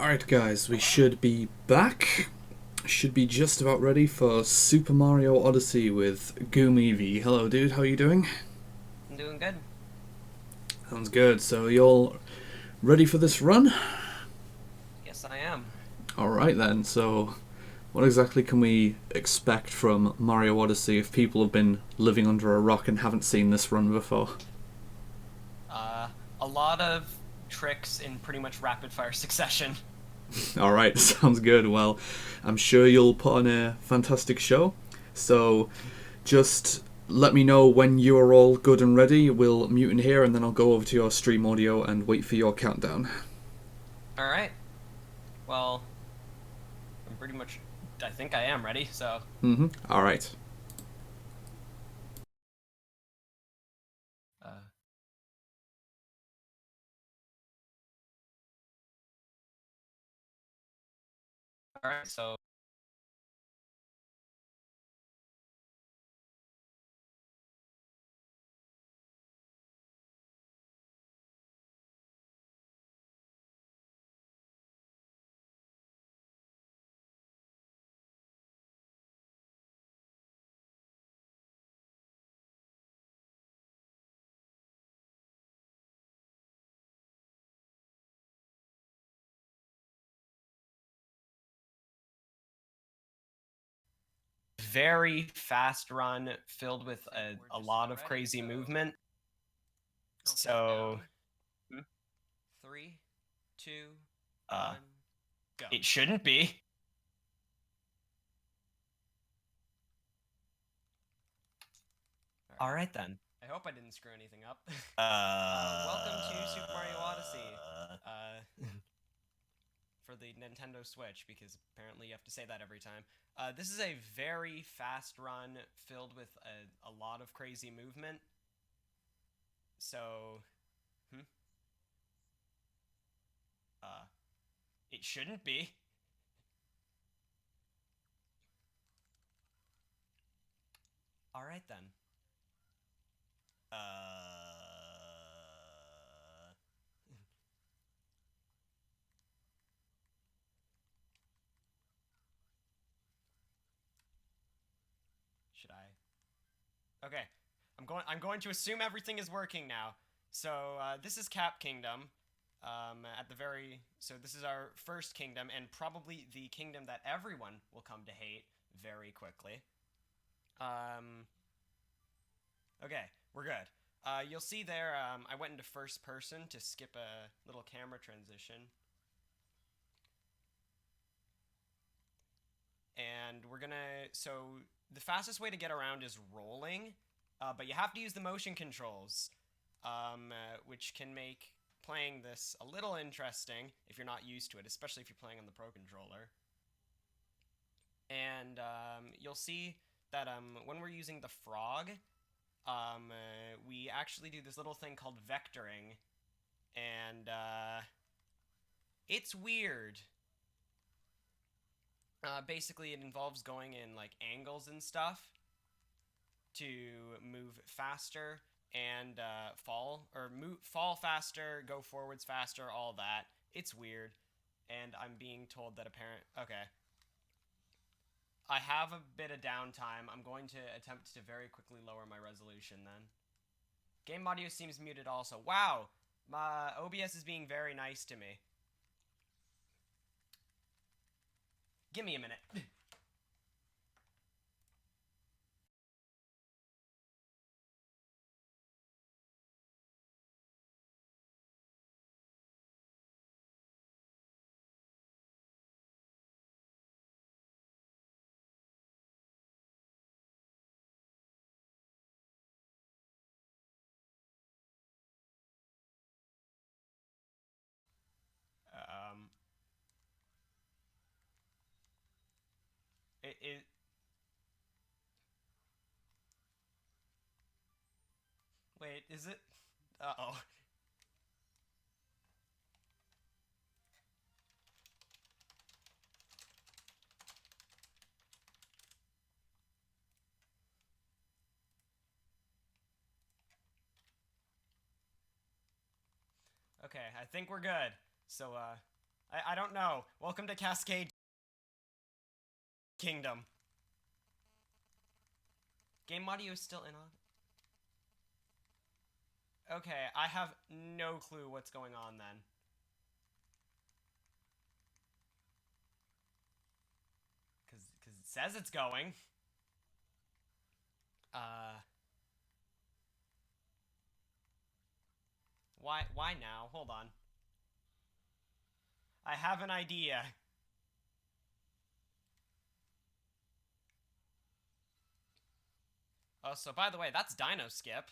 Alright guys, we should be back. Should be just about ready for Super Mario Odyssey with GoomEevee. Hello dude, how are you doing? I'm doing good. Sounds good. So you all ready for this run? Yes, I am. Alright then, so what exactly can we expect from Mario Odyssey if people have been living under a rock and haven't seen this run before? Uh, a lot of tricks in pretty much rapid fire succession. Alright, sounds good. Well, I'm sure you'll put on a fantastic show. So just let me know when you're all good and ready. We'll mute in here and then I'll go over to your stream audio and wait for your countdown. All right. Well, I'm pretty much. I think I am ready. So, Alright. uh, all right. So, very fast run filled with a lot of crazy movement. So, hmm, Three, two, uh, one, go. it shouldn't be. All right then. I hope I didn't screw anything up. Welcome to Super Mario Odyssey. For the Nintendo Switch, because apparently you have to say that every time. This is a very fast run filled with a lot of crazy movement. So, it shouldn't be. All right then. Should I? Okay, I'm going to assume everything is working now. So this is Cap Kingdom. So this is our first kingdom, and probably the kingdom that everyone will come to hate very quickly. Okay, we're good. You'll see there, I went into first person to skip a little camera transition. And we're gonna, so the fastest way to get around is rolling, but you have to use the motion controls, which can make playing this a little interesting if you're not used to it, especially if you're playing on the Pro Controller. And you'll see that when we're using the frog, we actually do this little thing called vectoring, and it's weird. Basically, it involves going in like angles and stuff to move faster and fall faster, go forwards faster, all that. It's weird, and I'm being told that okay. I have a bit of downtime. I'm going to attempt to very quickly lower my resolution then. Game audio seems muted also. Wow, my OBS is being very nice to me. Give me a minute. Um, it Wait, is it? Uh-oh. Okay, I think we're good. So, I don't know. Welcome to Cascade Kingdom. Game audio is still in on. Okay, I have no clue what's going on then. Cause it says it's going. Why now? Hold on. I have an idea. Oh, so by the way, that's Dino Skip.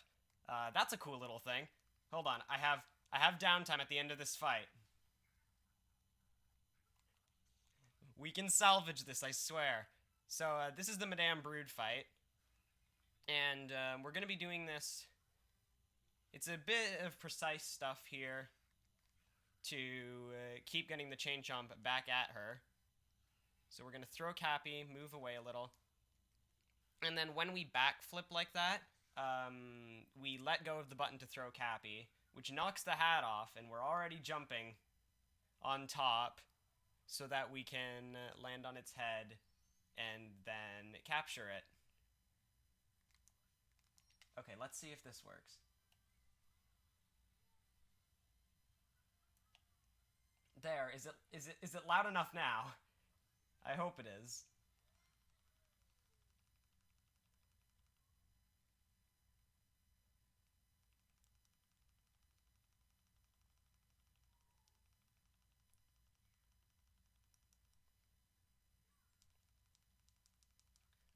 That's a cool little thing. Hold on, I have downtime at the end of this fight. We can salvage this, I swear. So this is the Madame Brood fight, and we're gonna be doing this. It's a bit of precise stuff here to keep getting the chain chomp back at her. So we're gonna throw Cappy, move away a little, and then when we backflip like that, we let go of the button to throw Cappy, which knocks the hat off, and we're already jumping on top so that we can land on its head and then capture it. Okay, let's see if this works. There, is it loud enough now? I hope it is.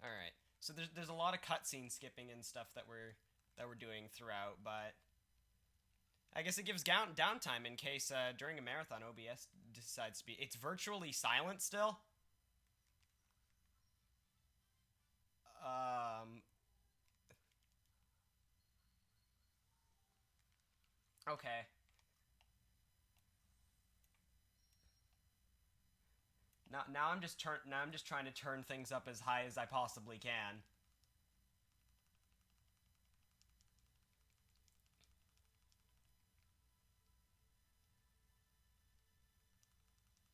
All right. So there's a lot of cutscene skipping and stuff that we're doing throughout, but I guess it gives downtime in case during a marathon OBS decides to be. It's virtually silent still. Okay. Now I'm just trying to turn things up as high as I possibly can.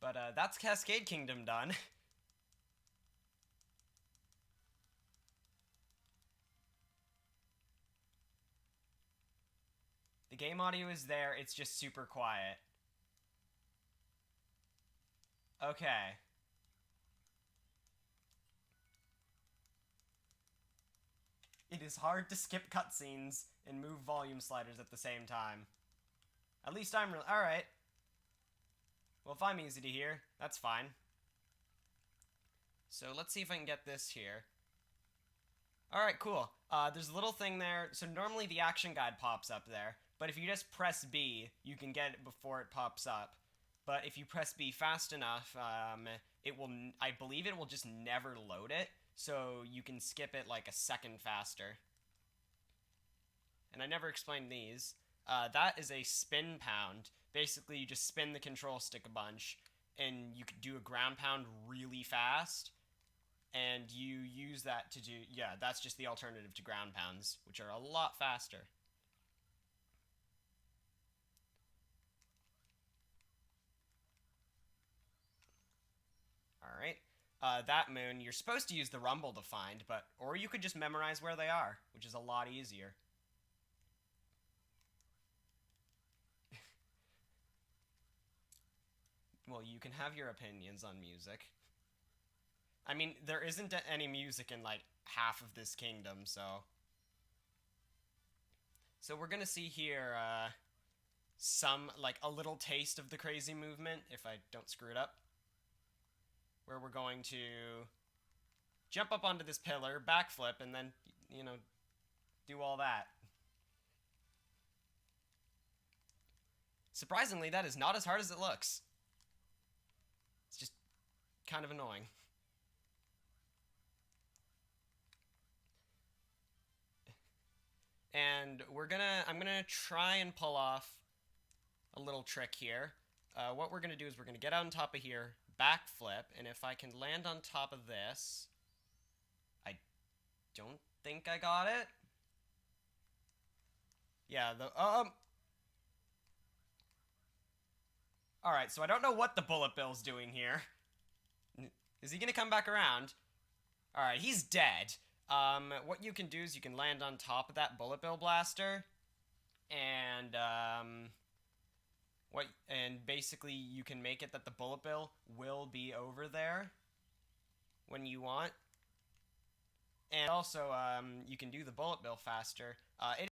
But that's Cascade Kingdom done. The game audio is there, it's just super quiet. Okay. It is hard to skip cutscenes and move volume sliders at the same time. At least I'm real. Alright. Well, if I'm easy to hear, that's fine. So let's see if I can get this here. Alright, cool. There's a little thing there. So normally the action guide pops up there, but if you just press B, you can get it before it pops up. But if you press B fast enough, it will, I believe it will just never load it, so you can skip it like a second faster. And I never explained these. That is a spin pound. Basically, you just spin the control stick a bunch, and you could do a ground pound really fast, and you use that to do, yeah, that's just the alternative to ground pounds, which are a lot faster. Alright. That moon, you're supposed to use the rumble to find, or you could just memorize where they are, which is a lot easier. Well, you can have your opinions on music. I mean, there isn't any music in, like, half of this kingdom, so... So we're gonna see here, a little taste of the crazy movement, if I don't screw it up. Where we're going to jump up onto this pillar, backflip, and then, you know, do all that. Surprisingly, that is not as hard as it looks. It's just kind of annoying. And I'm gonna try and pull off a little trick here. What we're gonna do is we're gonna get on top of here, backflip, and if I can land on top of this, I don't think I got it. Yeah, Alright, so I don't know what the Bullet Bill's doing here. Is he gonna come back around? Alright, he's dead. What you can do is you can land on top of that Bullet Bill blaster, and, basically you can make it that the Bullet Bill will be over there when you want. And also, you can do the Bullet Bill faster. It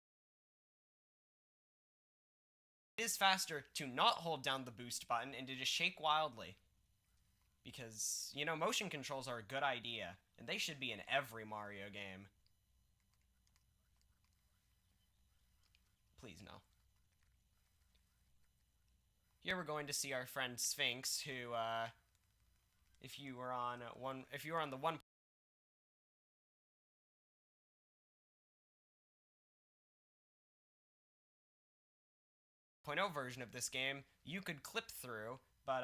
is faster to not hold down the boost button and to just shake wildly. Because, you know, motion controls are a good idea, and they should be in every Mario game. Please, no. Here we're going to see our friend Sphinx, who, if you were on the 1.0 version of this game, you could clip through, but,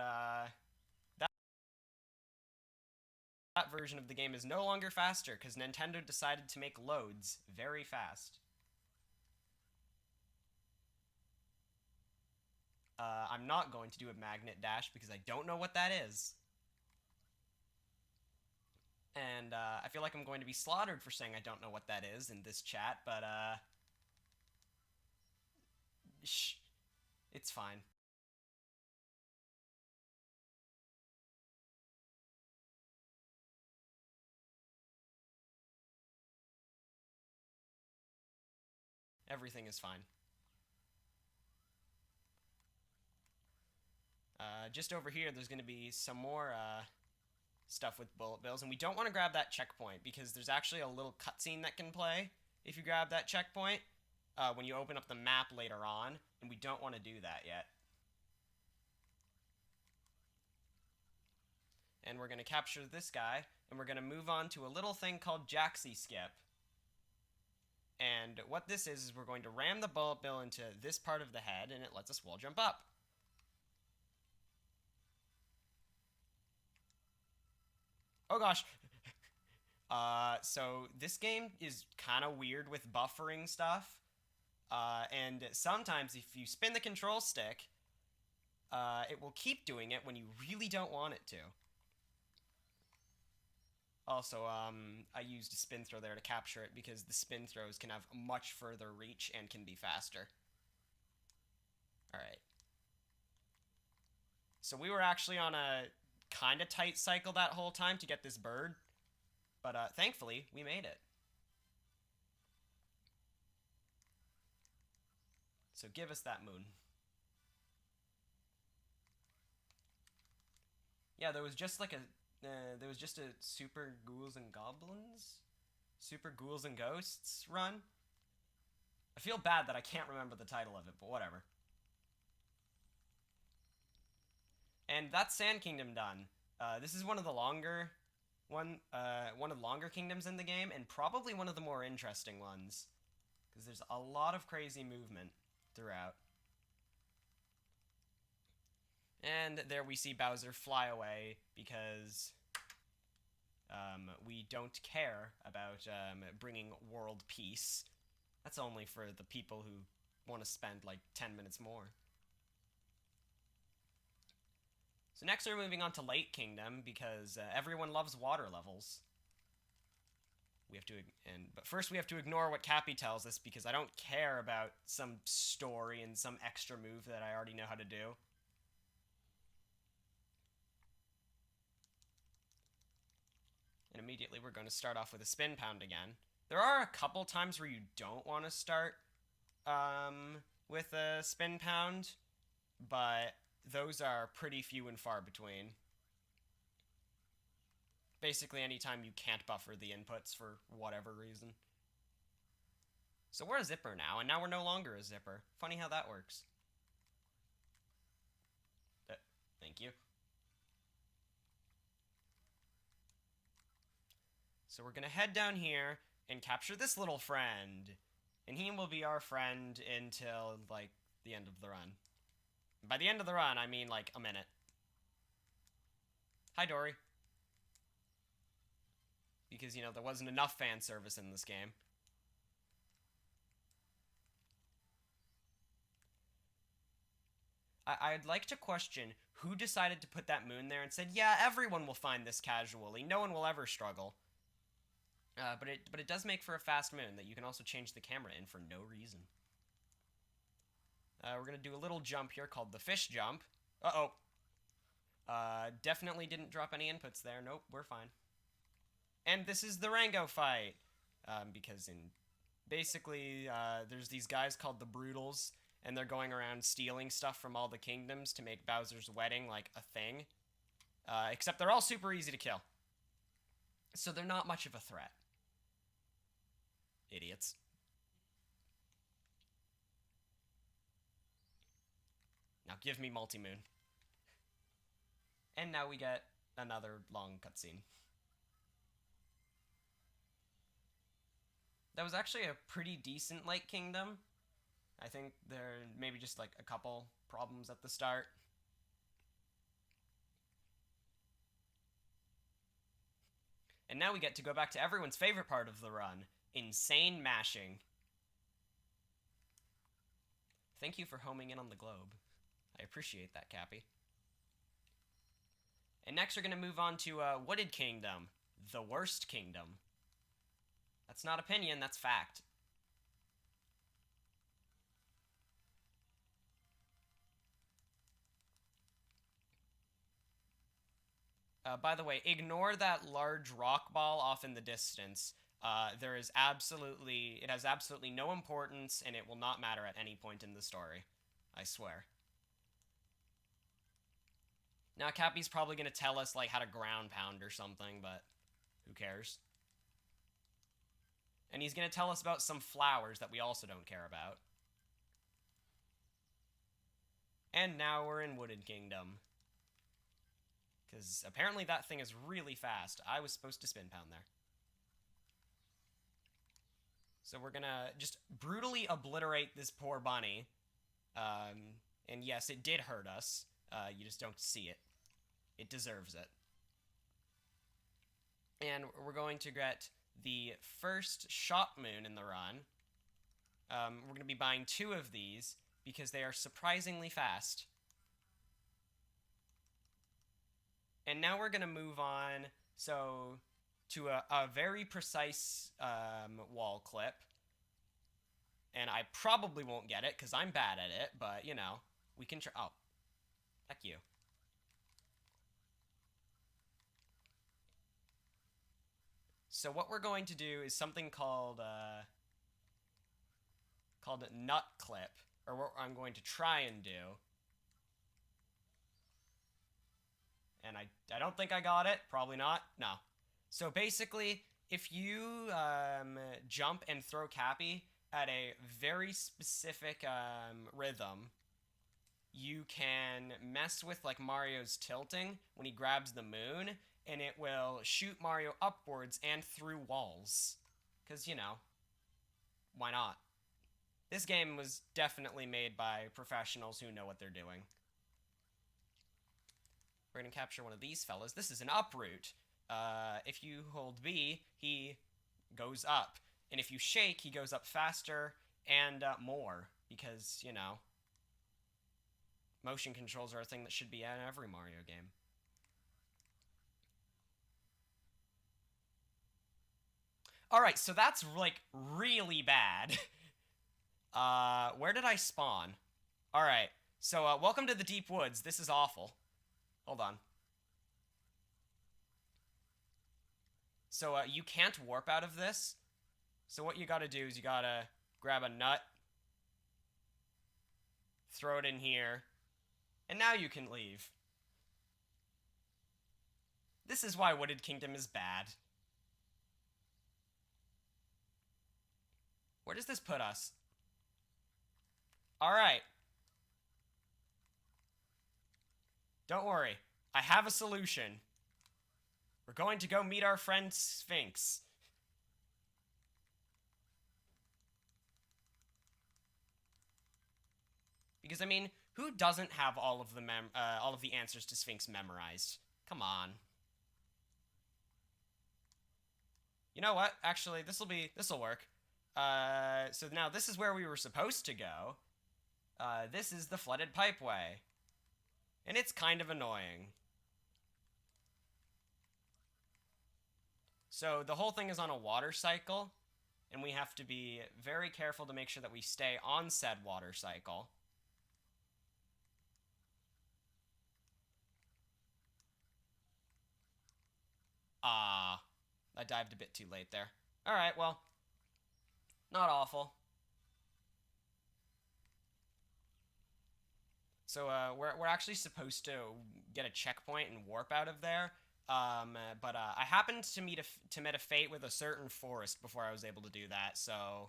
that version of the game is no longer faster because Nintendo decided to make loads very fast. I'm not going to do a magnet dash because I don't know what that is. And I feel like I'm going to be slaughtered for saying I don't know what that is in this chat, but shh, it's fine. Everything is fine. Just over here, there's going to be some more stuff with Bullet Bills, and we don't want to grab that checkpoint because there's actually a little cutscene that can play if you grab that checkpoint when you open up the map later on, and we don't want to do that yet. And we're going to capture this guy, and we're going to move on to a little thing called Jaxie Skip. And what this is we're going to ram the Bullet Bill into this part of the head, and it lets us wall jump up. Oh gosh. So this game is kind of weird with buffering stuff. And sometimes if you spin the control stick, it will keep doing it when you really don't want it to. Also, I used a spin throw there to capture it because the spin throws can have a much further reach and can be faster. Alright. So we were actually on a kind of tight cycle that whole time to get this bird, but thankfully we made it. So give us that moon. Yeah, there was just like a Super Ghouls and Goblins, Super Ghouls and Ghosts run. I feel bad that I can't remember the title of it, but whatever. And that's Sand Kingdom done. This is one of the longer kingdoms in the game, and probably one of the more interesting ones, because there's a lot of crazy movement throughout. And there we see Bowser fly away because we don't care about bringing world peace. That's only for the people who want to spend like 10 minutes more. So next we're moving on to Lake Kingdom because everyone loves water levels. But first we have to ignore what Cappy tells us because I don't care about some story and some extra move that I already know how to do. And immediately we're going to start off with a spin pound again. There are a couple times where you don't want to start with a spin pound, but those are pretty few and far between. Basically anytime you can't buffer the inputs for whatever reason. So we're a zipper now, and now we're no longer a zipper. Funny how that works. Thank you. So we're gonna head down here and capture this little friend. And he will be our friend until, like, the end of the run. By the end of the run, I mean, like, a minute. Hi, Dory. Because, you know, there wasn't enough fan service in this game. I'd like to question who decided to put that moon there and said, yeah, everyone will find this casually. No one will ever struggle. But it does make for a fast moon that you can also change the camera in for no reason. We're going to do a little jump here called the fish jump. Uh-oh. Definitely didn't drop any inputs there. Nope, we're fine. And this is the Rango fight. Because basically, there's these guys called the Brutals, and they're going around stealing stuff from all the kingdoms to make Bowser's wedding, like, a thing. Except they're all super easy to kill. So they're not much of a threat. Idiots. Now give me multi-moon. And now we get another long cutscene. That was actually a pretty decent Lake Kingdom. I think there maybe just like a couple problems at the start. And now we get to go back to everyone's favorite part of the run, insane mashing. Thank you for homing in on the globe. I appreciate that, Cappy. And next we're going to move on to Wooded Kingdom, the worst kingdom. That's not opinion, that's fact. By the way, ignore that large rock ball off in the distance. It has absolutely no importance, and it will not matter at any point in the story. I swear. Now, Cappy's probably going to tell us, like, how to ground pound or something, but who cares? And he's going to tell us about some flowers that we also don't care about. And now we're in Wooded Kingdom. Because apparently that thing is really fast. I was supposed to spin pound there. So we're gonna just brutally obliterate this poor bunny. And yes, it did hurt us. You just don't see it. It deserves it. And we're going to get the first shot moon in the run. We're going to be buying 2 of these because they are surprisingly fast. And now we're going to move on, to a very precise wall clip. And I probably won't get it, because I'm bad at it, but, you know, we can try. Oh, heck you. So what we're going to do is something called a nut clip, or what I'm going to try and do. And I don't think I got it. Probably not. No. So basically, if you jump and throw Cappy at a very specific rhythm, you can mess with like Mario's tilting when he grabs the moon, and it will shoot Mario upwards and through walls. Because, you know, why not? This game was definitely made by professionals who know what they're doing. We're going to capture one of these fellas. This is an uproot. If you hold B, he goes up. And if you shake, he goes up faster and more. Because, you know, motion controls are a thing that should be in every Mario game. Alright, so that's, like, really bad. Where did I spawn? Alright, so, welcome to the Deep Woods. This is awful. Hold on. So, you can't warp out of this. So what you gotta do is you gotta grab a nut, throw it in here, and now you can leave. This is why Wooded Kingdom is bad. Where does this put us? Alright. Don't worry. I have a solution. We're going to go meet our friend Sphinx. Because, I mean, who doesn't have all of the answers to Sphinx memorized? Come on. You know what? Actually, this'll work. So now this is where we were supposed to go. This is the flooded pipeway. And it's kind of annoying. So the whole thing is on a water cycle, and we have to be very careful to make sure that we stay on said water cycle. Ah, I dived a bit too late there. Alright, well, not awful. So we're actually supposed to get a checkpoint and warp out of there. But I happened to meet a fate with a certain forest before I was able to do that, so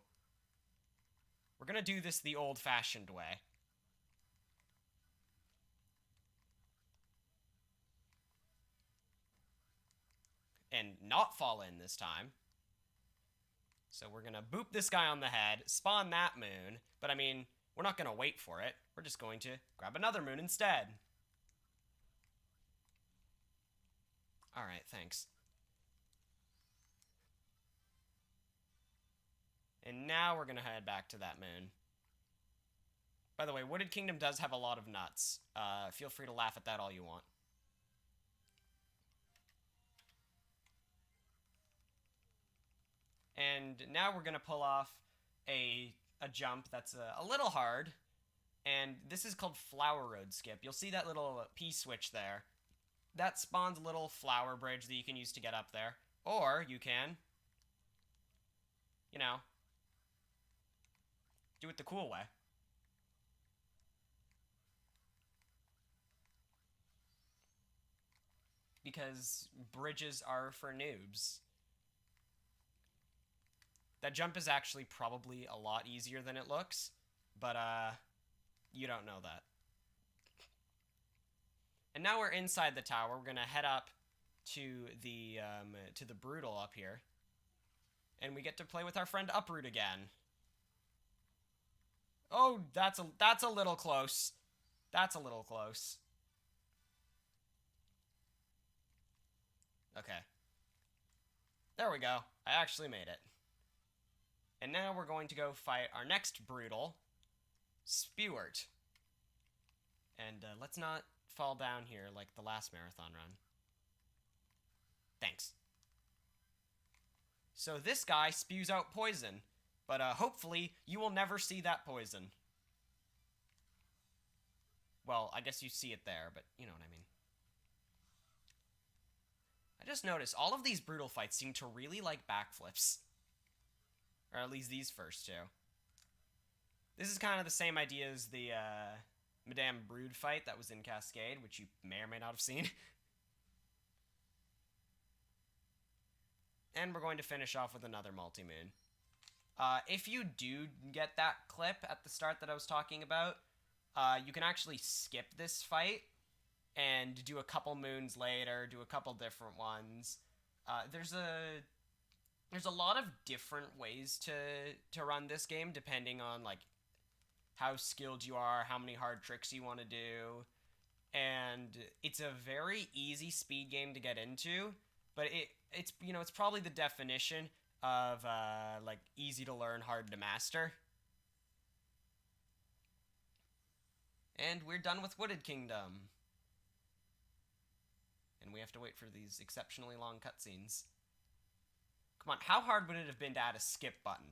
we're gonna do this the old-fashioned way. And not fall in this time. So we're gonna boop this guy on the head, spawn that moon, but I mean, we're not gonna wait for it. We're just going to grab another moon instead. Alright, thanks. And now we're gonna head back to that moon. By the way, Wooded Kingdom does have a lot of nuts. Feel free to laugh at that all you want. And now we're gonna pull off a jump that's a little hard. And this is called Flower Road Skip. You'll see that little P switch there. That spawns a little flower bridge that you can use to get up there. Or you can, you know, do it the cool way. Because bridges are for noobs. That jump is actually probably a lot easier than it looks, but you don't know that. And now we're inside the tower. We're gonna head up to the Brutal up here, and we get to play with our friend Uproot again. Oh, that's a little close. That's a little close. Okay. There we go. I actually made it. And now we're going to go fight our next Brutal, Spewart. And let's not fall down here like the last marathon run. Thanks. So this guy spews out poison, but hopefully you will never see that poison. Well, I guess you see it there, but you know what I mean. I just noticed all of these Brutal fights seem to really like backflips. Or at least these first two. This is kind of the same idea as the Madame Brood fight that was in Cascade, which you may or may not have seen. And we're going to finish off with another multi-moon. If you do get that clip at the start that I was talking about, you can actually skip this fight and do a couple moons later, do a couple different ones. There's a lot of different ways to run this game, depending on like how skilled you are, how many hard tricks you want to do, and it's a very easy speed game to get into, but it's you know, it's probably the definition of like easy to learn, hard to master. And we're done with Wooded Kingdom. And we have to wait for these exceptionally long cutscenes. Come on, how hard would it have been to add a skip button?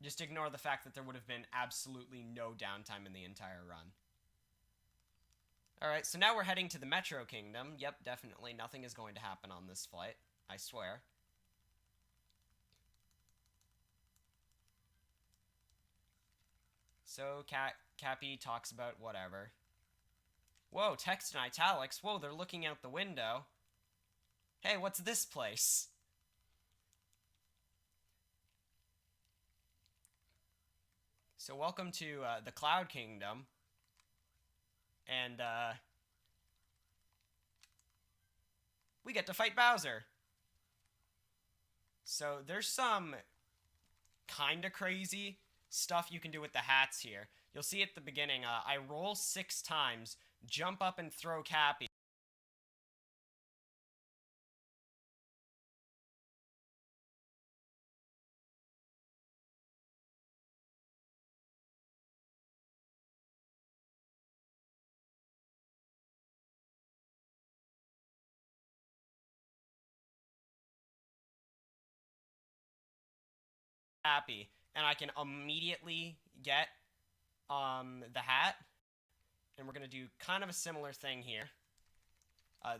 Just ignore the fact that there would have been absolutely no downtime in the entire run. Alright, so now we're heading to the Metro Kingdom. Yep, definitely nothing is going to happen on this flight. I swear. So, Cappy talks about whatever. Whoa, text in italics. Whoa, they're looking out the window. Hey, what's this place? So welcome to the Cloud Kingdom. And we get to fight Bowser. So there's some kind of crazy stuff you can do with the hats here. You'll see at the beginning, I roll 6 times, jump up and throw Cappy. happy, and I can immediately get the hat. And we're gonna do kind of a similar thing here.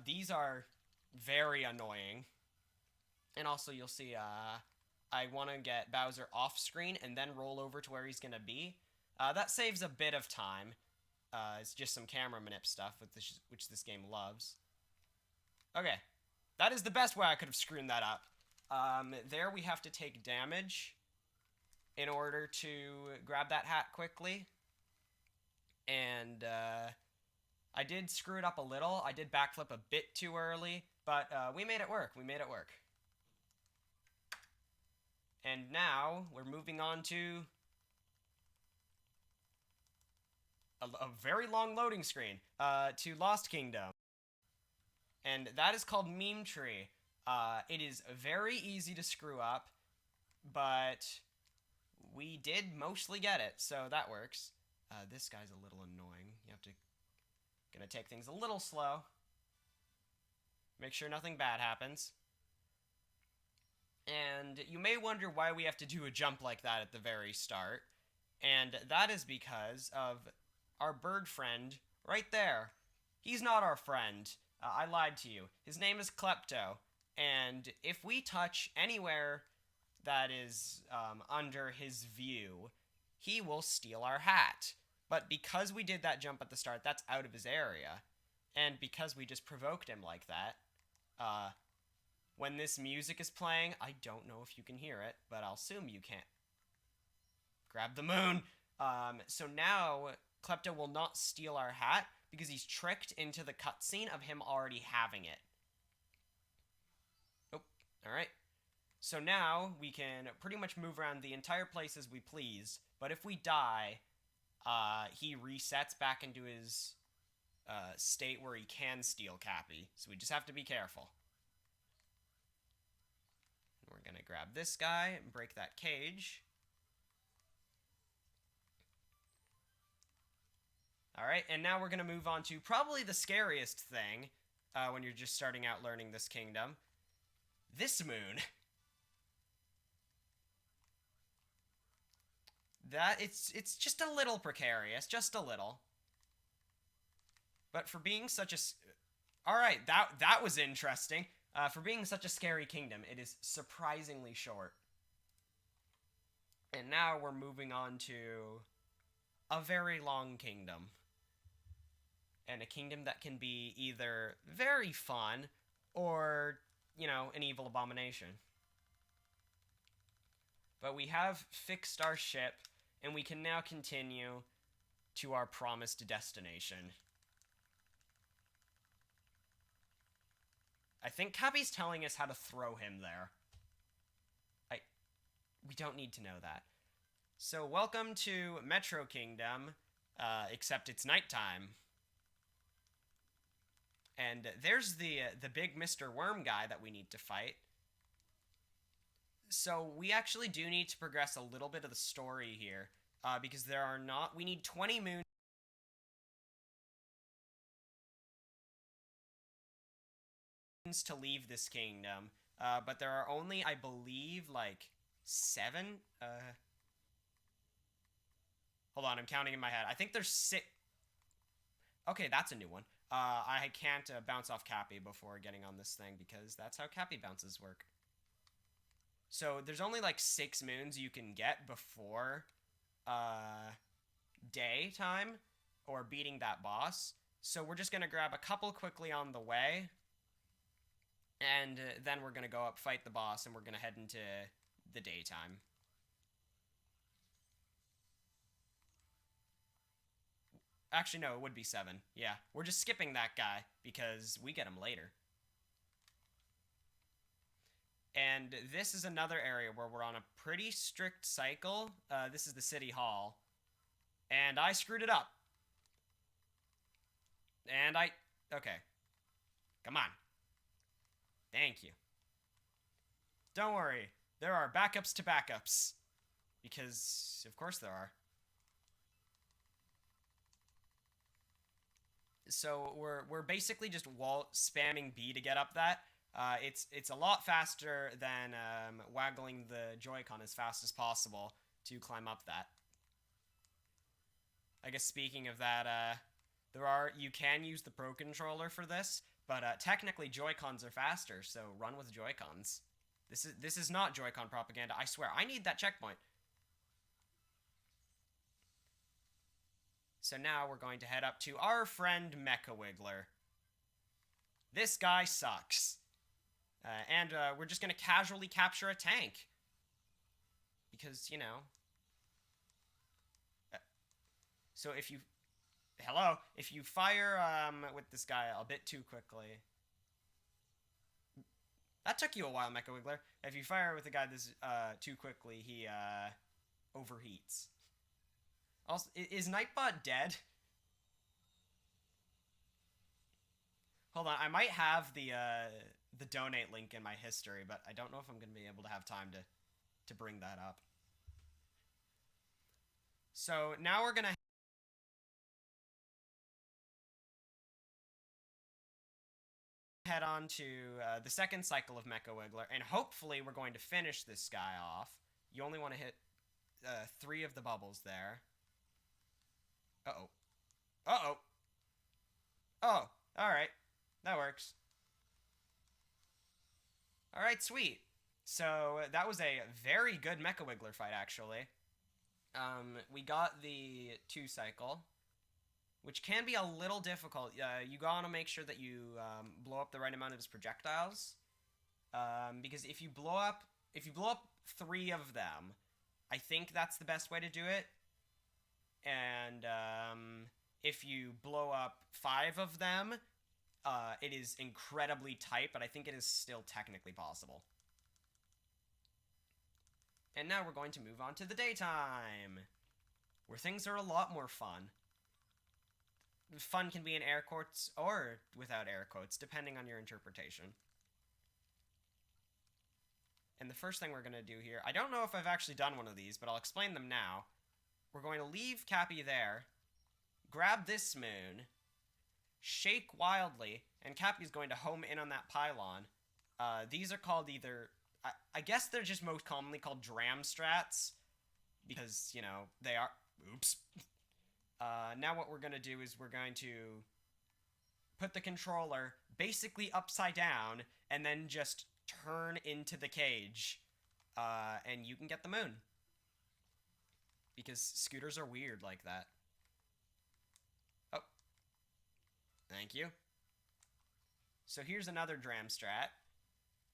These are very annoying. And also you'll see I want to get Bowser off screen and then roll over to where he's gonna be. That saves a bit of time. It's just some camera manip stuff, which this game loves. Okay, that is the best way I could have screwed that up. There we have to take damage in order to grab that hat quickly. And I did screw it up a little. I did backflip a bit too early, but we made it work. We made it work. And now we're moving on to a very long loading screen, to Lost Kingdom. And that is called Meme Tree. It is very easy to screw up, but we did mostly get it, so that works. This guy's a little annoying. You have to... Gonna take things a little slow. Make sure nothing bad happens. And you may wonder why we have to do a jump like that at the very start. And that is because of our bird friend right there. He's not our friend. I lied to you. His name is Klepto. And if we touch anywhere that is under his view, he will steal our hat. But because we did that jump at the start, that's out of his area. And because we just provoked him like that, when this music is playing, I don't know if you can hear it, but I'll assume you can't. Grab the moon! So now, Klepto will not steal our hat, because he's tricked into the cutscene of him already having it. Oh, alright. So now, we can pretty much move around the entire place as we please, but if we die, he resets back into his state where he can steal Cappy, so we just have to be careful. We're gonna grab this guy and break that cage. Alright, and now we're gonna move on to probably the scariest thing when you're just starting out learning this kingdom. This moon. It's just a little precarious, just a little. But for being such a... Alright, that was interesting. For being such a scary kingdom, it is surprisingly short. And now we're moving on to a very long kingdom. And a kingdom that can be either very fun or, you know, an evil abomination. But we have fixed our ship, and we can now continue to our promised destination. I think Cappy's telling us how to throw him there. We don't need to know that. So welcome to Metro Kingdom, except it's nighttime. And there's the big Mr. Worm guy that we need to fight. So we actually do need to progress a little bit of the story here, because we need 20 moons to leave this kingdom, but there are only, I believe, like 7. Hold on, I'm counting in my head. I think there's 6. Okay, that's a new one. I can't bounce off Cappy before getting on this thing, because that's how Cappy bounces work. So there's only like 6 moons you can get before daytime or beating that boss. So we're just gonna grab a couple quickly on the way, and then we're gonna go up, fight the boss, and we're gonna head into the daytime. Actually, no, it would be 7. Yeah, we're just skipping that guy because we get him later. And this is another area where we're on a pretty strict cycle. This is the City Hall. And I screwed it up. And okay. Come on. Thank you. Don't worry. There are backups to backups. Because, of course there are. So we're basically just spamming B to get up that. It's a lot faster than waggling the Joy-Con as fast as possible to climb up that. I guess speaking of that, you can use the Pro Controller for this, but technically Joy-Cons are faster, so run with Joy-Cons. This is not Joy-Con propaganda, I swear. I need that checkpoint. So now we're going to head up to our friend Mecha Wiggler. This guy sucks. And we're just going to casually capture a tank. Because, you know. So if you... Hello? If you fire with this guy a bit too quickly... That took you a while, Mecha Wiggler. If you fire with a guy this too quickly, he overheats. Also, is Nightbot dead? Hold on, I might have the donate link in my history, but I don't know if I'm going to be able to have time to bring that up. So now we're going to head on to the second cycle of Mecha Wiggler, and hopefully we're going to finish this guy off. You only want to hit 3 of the bubbles there. Uh-oh. Uh-oh. Oh, alright. That works. Alright, sweet. So, that was a very good Mecha Wiggler fight, actually. We got the 2 cycle, which can be a little difficult. You gotta make sure that you blow up the right amount of his projectiles. Because if you blow up 3 of them, I think that's the best way to do it. And if you blow up 5 of them, it is incredibly tight, but I think it is still technically possible. And now we're going to move on to the daytime, where things are a lot more fun. Fun can be in air quotes or without air quotes, depending on your interpretation. And the first thing we're going to do here, I don't know if I've actually done one of these, but I'll explain them now. We're going to leave Cappy there, grab this moon, shake wildly, and Cappy's going to home in on that pylon. These are called either... I guess they're just most commonly called dram strats, because, you know, they are... Oops. Now what we're going to do is we're going to put the controller basically upside down, and then just turn into the cage, and you can get the moon. Because scooters are weird like that. Oh. Thank you. So here's another dram strat,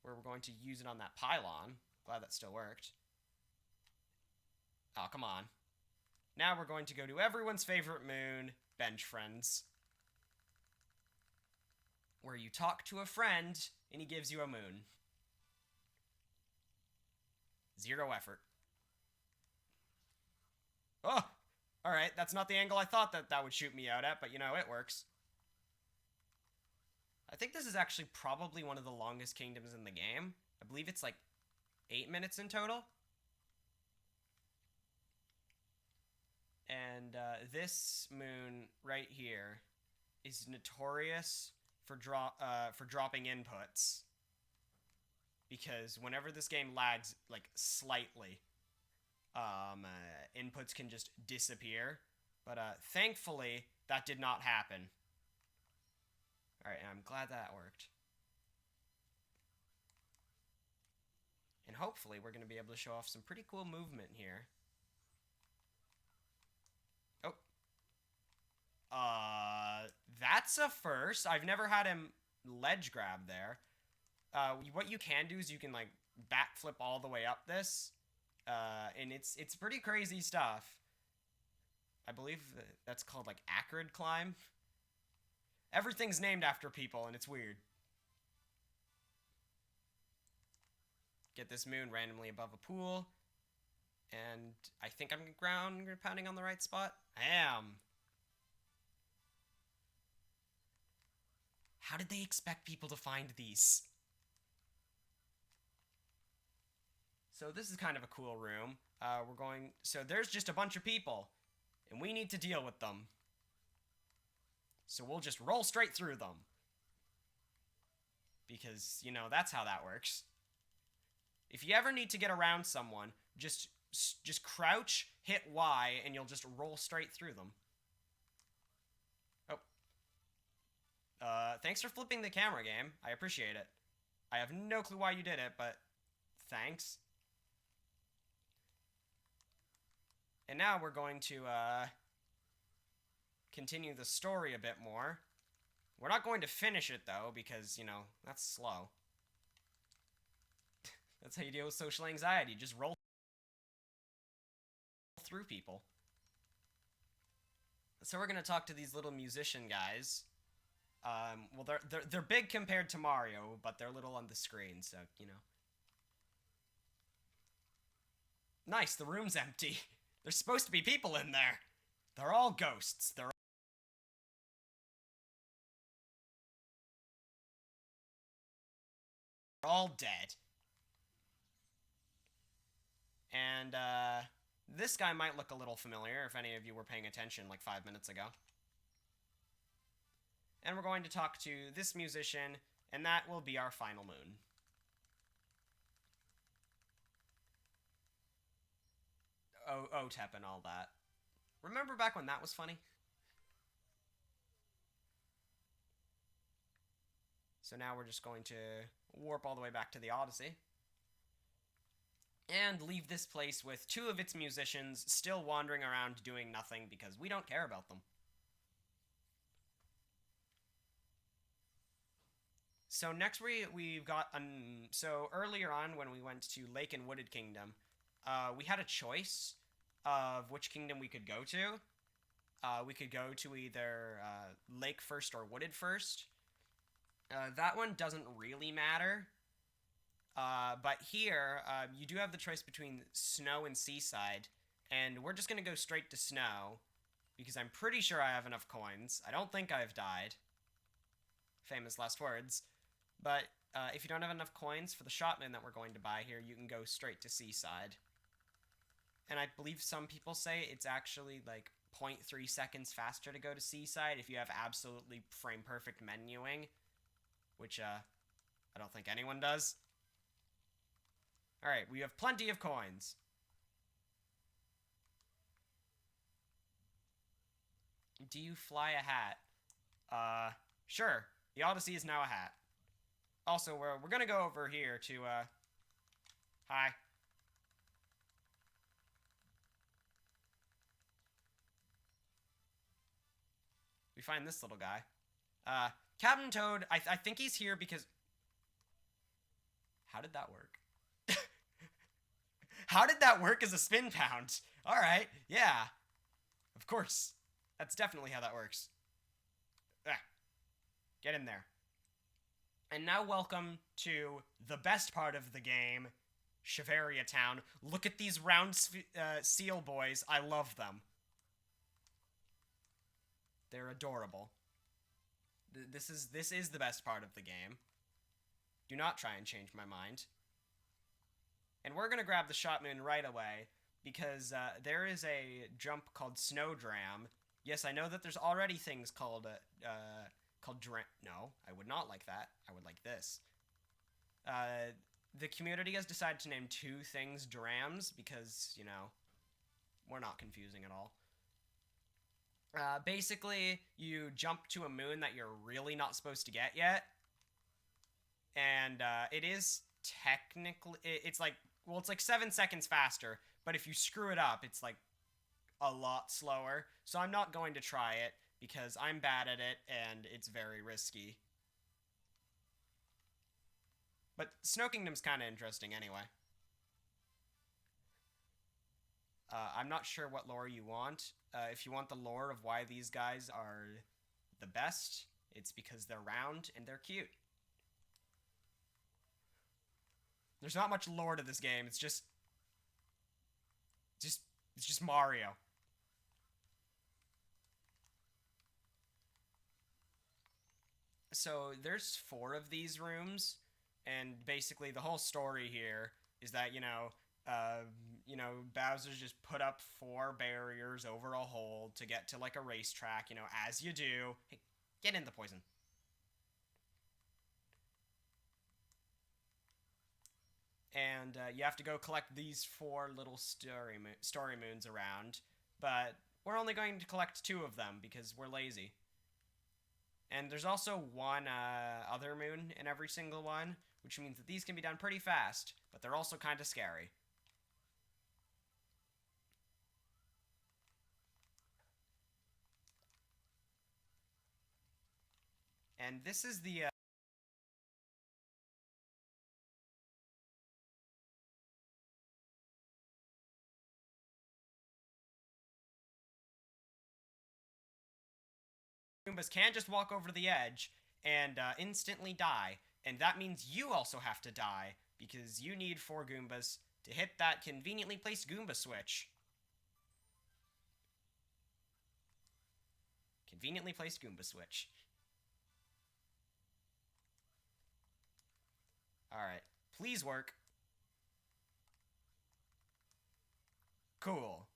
where we're going to use it on that pylon. Glad that still worked. Oh, come on. Now we're going to go to everyone's favorite moon, Bench Friends, where you talk to a friend, and he gives you a moon. 0 effort. Oh! Alright, that's not the angle I thought that would shoot me out at, but you know, it works. I think this is actually probably one of the longest kingdoms in the game. I believe it's like 8 minutes in total. And this moon right here is notorious for dropping inputs. Because whenever this game lags, like, slightly, inputs can just disappear. But thankfully, that did not happen. Alright, and I'm glad that worked. And hopefully we're going to be able to show off some pretty cool movement here. Oh. That's a first. I've never had him ledge grab there. What you can do is you can, like, backflip all the way up this. And it's pretty crazy stuff. I believe that's called, like, acrid climb. Everything's named after people, and it's weird. Get this moon randomly above a pool. And I think I'm ground pounding on the right spot. I am. How did they expect people to find these? So this is kind of a cool room. So there's just a bunch of people, and we need to deal with them. So we'll just roll straight through them. because, you know, that's how that works. If you ever need to get around someone, just crouch, hit Y, and you'll just roll straight through them. Oh. Thanks for flipping the camera, game. I appreciate it. I have no clue why you did it, but thanks. And now we're going to, continue the story a bit more. We're not going to finish it, though, because, you know, that's slow. That's how you deal with social anxiety. Just roll through people. So we're going to talk to these little musician guys. Well, they're big compared to Mario, but they're little on the screen, so, you know. Nice, the room's empty. There's supposed to be people in there. They're all ghosts. They're all dead. And, this guy might look a little familiar if any of you were paying attention like 5 minutes ago. And we're going to talk to this musician, and that will be our final moon. OTEP and all that. Remember back when that was funny? So now we're just going to warp all the way back to the Odyssey. And leave this place with 2 of its musicians still wandering around doing nothing because we don't care about them. So next we've got, so earlier on when we went to Lake and Wooded Kingdom, we had a choice of which kingdom we could go to. We could go to either Lake first or Wooded first. That one doesn't really matter. But here, you do have the choice between Snow and Seaside, and we're just going to go straight to Snow, because I'm pretty sure I have enough coins. I don't think I've died. Famous last words. But if you don't have enough coins for the shotgun that we're going to buy here, you can go straight to Seaside. And I believe some people say it's actually like 0.3 seconds faster to go to Seaside if you have absolutely frame-perfect menuing, which I don't think anyone does. Alright, we have plenty of coins. Do you fly a hat? Sure. The Odyssey is now a hat. Also, we're gonna go over here to, hi. We find this little guy. Captain Toad, I think he's here because... How did that work? How did that work as a spin pound? Alright, yeah. Of course. That's definitely how that works. Get in there. And now welcome to the best part of the game, Shiveria Town. Look at these round seal boys. I love them. They're adorable. This is the best part of the game. Do not try and change my mind. And we're going to grab the shot moon right away, because there is a jump called Snowdram. Yes, I know that there's already things called no, I would not like that. I would like this. The community has decided to name 2 things Drams, because, you know, we're not confusing at all. Basically, you jump to a moon that you're really not supposed to get yet. And it is technically... It's like... Well, it's like 7 seconds faster, but if you screw it up, it's like a lot slower. So I'm not going to try it, because I'm bad at it, and it's very risky. But Snow Kingdom's kind of interesting anyway. I'm not sure what lore you want. If you want the lore of why these guys are the best, it's because they're round and they're cute. There's not much lore to this game. It's just Mario. So there's 4 of these rooms, and basically the whole story here is that, you know, Bowser's just put up 4 barriers over a hole to get to like a racetrack, you know, as you do. Hey, get in the poison. and you have to go collect these 4 little story moons around, but we're only going to collect 2 of them because we're lazy. And there's also 1 other moon in every single one, which means that these can be done pretty fast, but they're also kind of scary. And this is the Goombas can just walk over to the edge and instantly die, and that means you also have to die, because you need 4 Goombas to hit that conveniently placed Goomba switch. Conveniently placed Goomba switch. Alright, please work. Cool.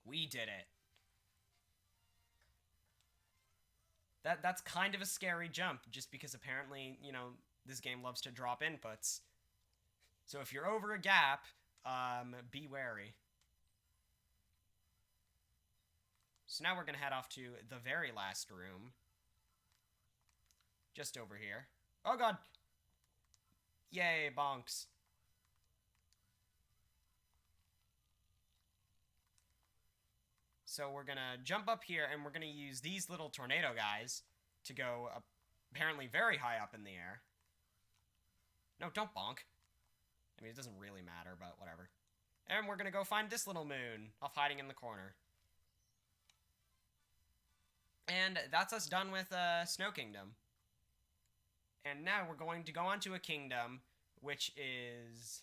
We did it. That's kind of a scary jump, just because apparently, you know, this game loves to drop inputs. So if you're over a gap, be wary. So now we're going to head off to the very last room. Just over here. Oh god! Yay, bonks. So we're going to jump up here, and we're going to use these little tornado guys to go apparently very high up in the air. No, don't bonk. I mean, it doesn't really matter, but whatever. And we're going to go find this little moon off hiding in the corner. And that's us done with Snow Kingdom. And now we're going to go on to a kingdom, which is...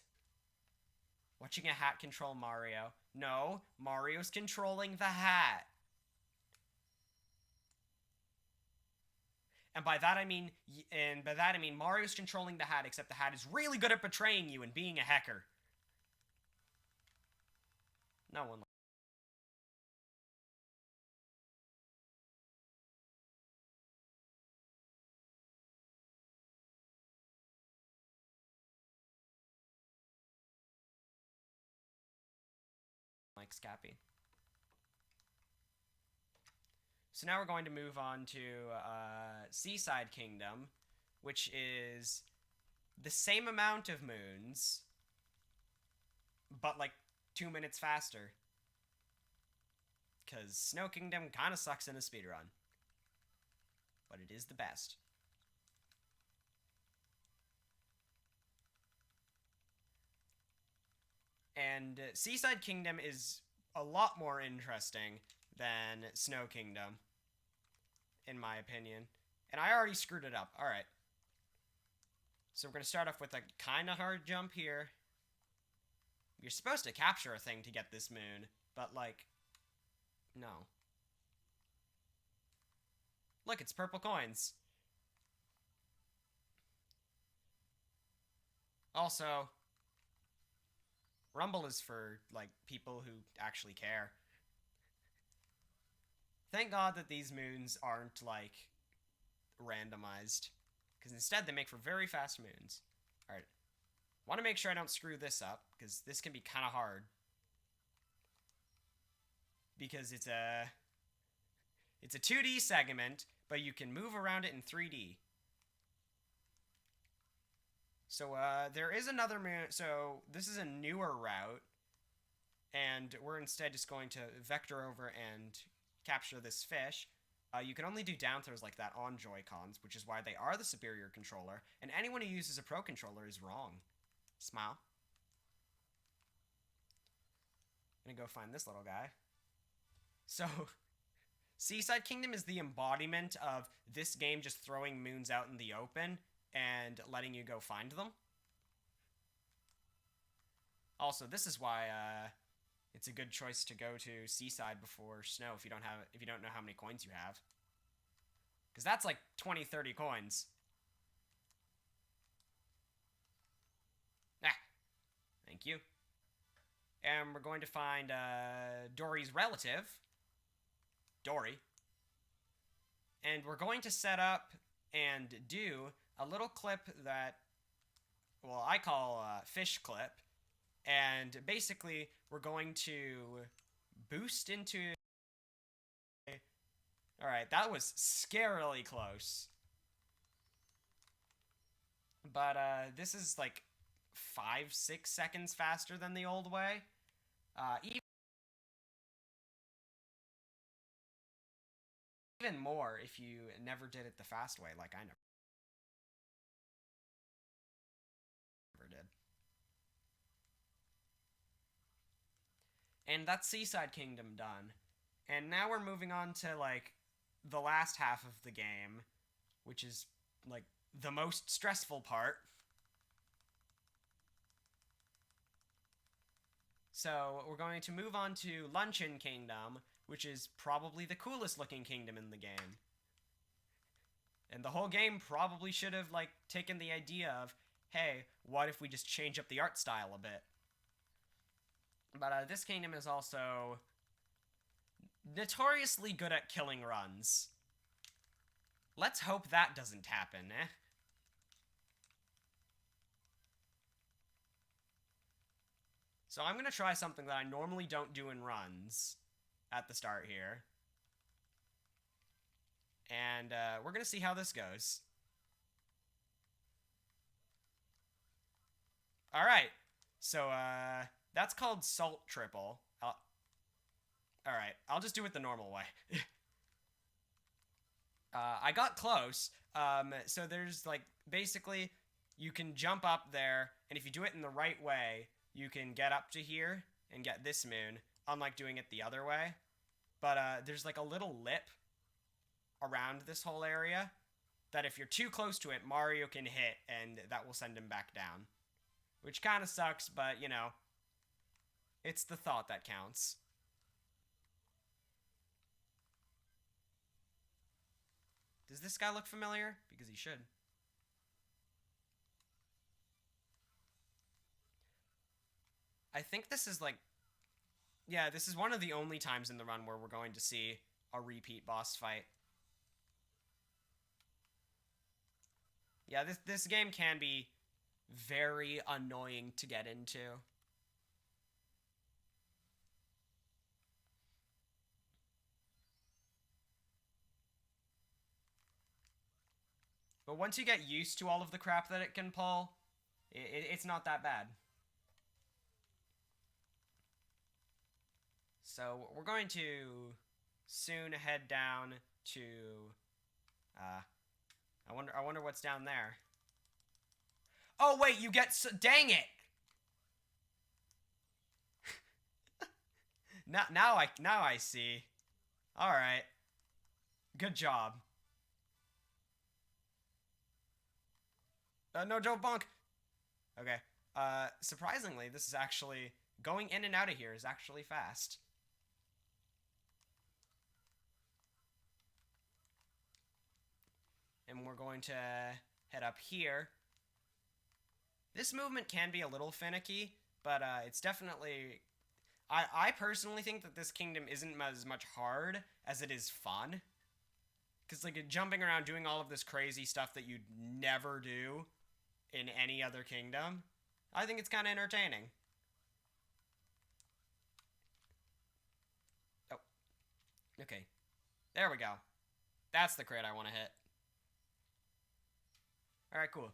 watching a hat control Mario. No, Mario's controlling the hat. And by that I mean Mario's controlling the hat, except the hat is really good at betraying you and being a hacker. No one likes Cappy. So now we're going to move on to Seaside Kingdom, which is the same amount of moons, but like 2 minutes faster. Because Snow Kingdom kind of sucks in a speedrun. But it is the best. And Seaside Kingdom is a lot more interesting than Snow Kingdom, in my opinion. And I already screwed it up. Alright. So we're going to start off with a kind of hard jump here. You're supposed to capture a thing to get this moon, but like, no. Look, it's purple coins. Also, Rumble is for, like, people who actually care. Thank God that these moons aren't, like, randomized. Because instead they make for very fast moons. Alright. Want to make sure I don't screw this up, because this can be kind of hard. Because it's a 2D segment, but you can move around it in 3D. So, there is another moon. So, this is a newer route. And we're instead just going to vector over and capture this fish. You can only do down throws like that on Joy-Cons, which is why they are the superior controller. And anyone who uses a Pro controller is wrong. Smile. I'm gonna go find this little guy. So, Seaside Kingdom is the embodiment of this game just throwing moons out in the open and letting you go find them. Also, this is why it's a good choice to go to Seaside before Snow if you don't know how many coins you have. Because that's like 20, 30 coins. Ah, thank you. And we're going to find Dory's relative, Dory. And we're going to set up and do a little clip that well, I call fish clip. And basically, we're going to boost into... Alright, that was scarily close. But this is like 5-6 seconds faster than the old way. Even more if you never did it the fast way, like I never did. And that's Seaside Kingdom done. And now we're moving on to, like, the last half of the game, which is, like, the most stressful part. So, we're going to move on to Luncheon Kingdom, which is probably the coolest looking kingdom in the game. And the whole game probably should have, like, taken the idea of, hey, what if we just change up the art style a bit? But this kingdom is also notoriously good at killing runs. Let's hope that doesn't happen, eh? So I'm going to try something that I normally don't do in runs at the start here. And we're going to see how this goes. Alright, so that's called Salt Triple. Alright, I'll just do it the normal way. I got close. So there's, like, basically, you can jump up there, and if you do it in the right way, you can get up to here and get this moon, unlike doing it the other way. But there's, like, a little lip around this whole area that if you're too close to it, Mario can hit, and that will send him back down. Which kind of sucks, but, you know, it's the thought that counts. Does this guy look familiar? Because he should. I think this is like... Yeah, this is one of the only times in the run where we're going to see a repeat boss fight. Yeah, this game can be very annoying to get into. But once you get used to all of the crap that it can pull, it's not that bad. So we're going to soon head down to... I wonder what's down there. Oh wait, you get... dang it! now I see. Alright. Good job. No, don't bonk. Okay. Surprisingly, this is actually... going in and out of here is actually fast. And we're going to head up here. This movement can be a little finicky, but it's definitely... I personally think that this kingdom isn't as much hard as it is fun. Because, like, jumping around doing all of this crazy stuff that you'd never do in any other kingdom, I think it's kind of entertaining. Oh. Okay. There we go. That's the crit I want to hit. Alright, cool.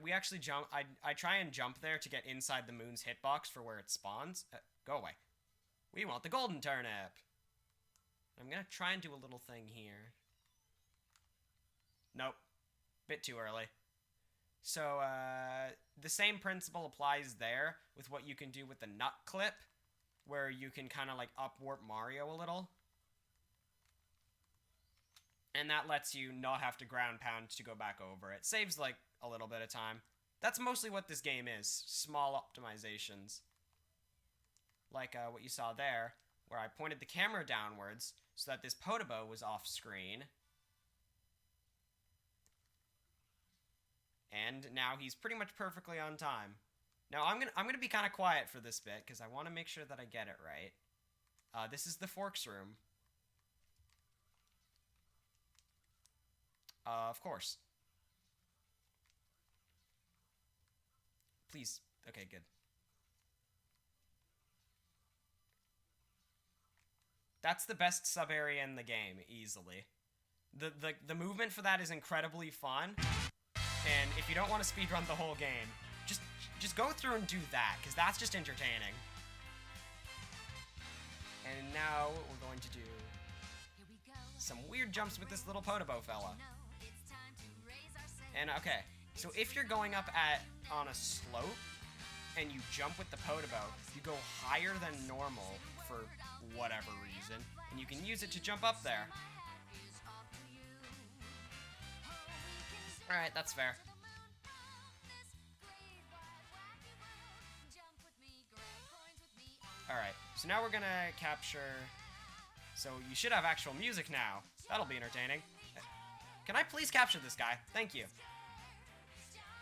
We actually jump... I try and jump there to get inside the moon's hitbox for where it spawns. Go away. We want the golden turnip. I'm gonna try and do a little thing here. Nope. Bit too early. So, the same principle applies there with what you can do with the nut clip, where you can kind of, like, up-warp Mario a little. And that lets you not have to ground pound to go back over. It saves, like, a little bit of time. That's mostly what this game is. Small optimizations. Like what you saw there, where I pointed the camera downwards so that this Podobo was off screen. And now he's pretty much perfectly on time. Now I'm gonna be kind of quiet for this bit because I want to make sure that I get it right. This is the Forks room. Of course. Please. Okay, good. That's the best sub-area in the game, easily. The movement for that is incredibly fun, and if you don't want to speedrun the whole game, just go through and do that, because that's just entertaining. And now we're going to do some weird jumps with this little Podobo fella. And okay, so if you're going up on a slope and you jump with the Podobo, you go higher than normal for whatever reason, and you can use it to jump up there. Alright, that's fair. Alright, so now we're gonna capture... So you should have actual music now. That'll be entertaining. Can I please capture this guy? Thank you.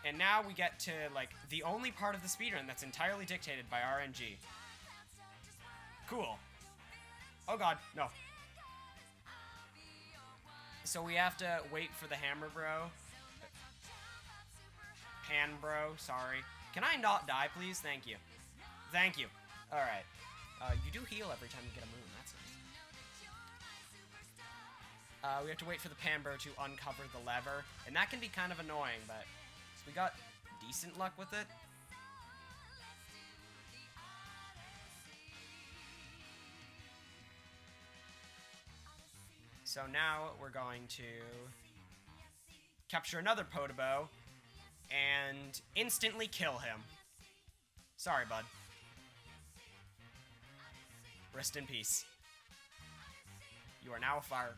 And now we get to, like, the only part of the speedrun that's entirely dictated by RNG. Cool. Oh god, no. So we have to wait for the hammer bro. Pan bro, sorry. Can I not die, please? Thank you. Thank you. Alright. You do heal every time you get a moon. That's nice. We have to wait for the pan bro to uncover the lever. And that can be kind of annoying, but we got decent luck with it. So now we're going to capture another Podobo and instantly kill him. Sorry, bud. Rest in peace. You are now a fire.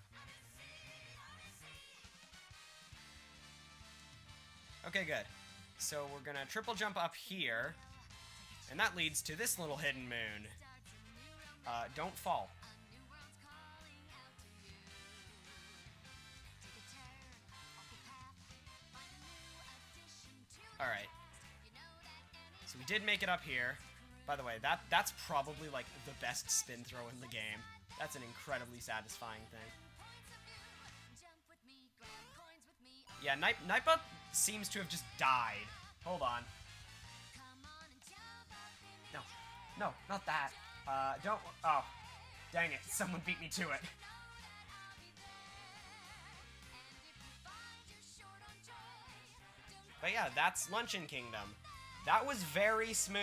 Okay, good. So we're gonna triple jump up here, and that leads to this little hidden moon. Don't fall. Alright. So we did make it up here. By the way, that's probably like the best spin throw in the game. That's an incredibly satisfying thing. Yeah, Nightbot seems to have just died. Hold on. No. No, not that. Don't... Oh. Dang it. Someone beat me to it. But yeah, that's Luncheon Kingdom. That was very smooth.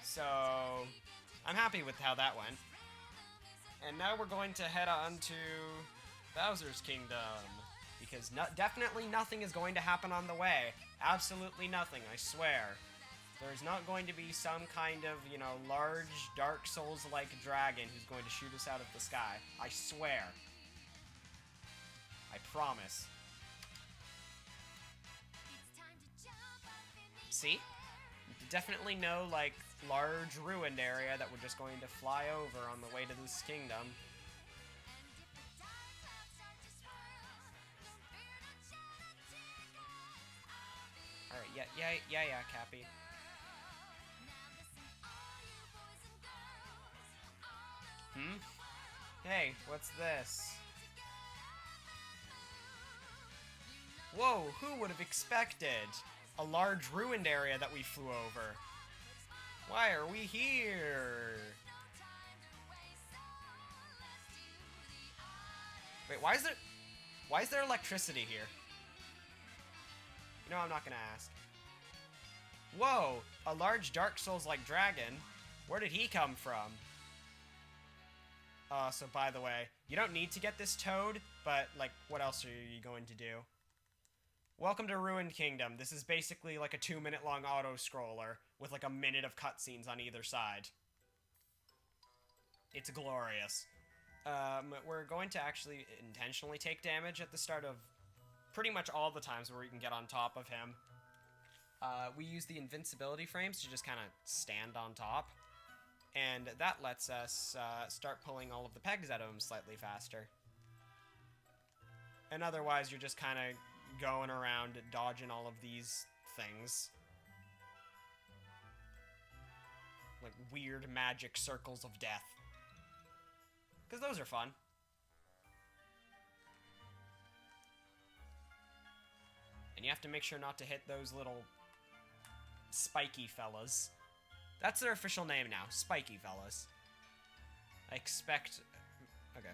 So, I'm happy with how that went. And now we're going to head on to Bowser's Kingdom. Because definitely nothing is going to happen on the way. Absolutely nothing, I swear. There's not going to be some kind of, you know, large Dark Souls-like dragon who's going to shoot us out of the sky. I swear. I promise. See? Definitely no, like, large ruined area that we're just going to fly over on the way to this kingdom. Alright, yeah, Cappy. Hey, what's this? Whoa, who would have expected a large ruined area that we flew over? Why are we here? Wait, why is there electricity here? You know, I'm not gonna ask. Whoa, a large Dark Souls-like dragon? Where did he come from? So by the way, you don't need to get this toad, but, like, what else are you going to do? Welcome to Ruined Kingdom. This is basically like a 2-minute long auto-scroller with like a minute of cutscenes on either side. It's glorious. We're going to actually intentionally take damage at the start of pretty much all the times where we can get on top of him. We use the invincibility frames to just kind of stand on top. And that lets us start pulling all of the pegs out of him slightly faster. And otherwise, you're just kind of going around dodging all of these things. Like weird magic circles of death. Because those are fun. And you have to make sure not to hit those little spiky fellas. That's their official name now, spiky fellas. I expect... Okay.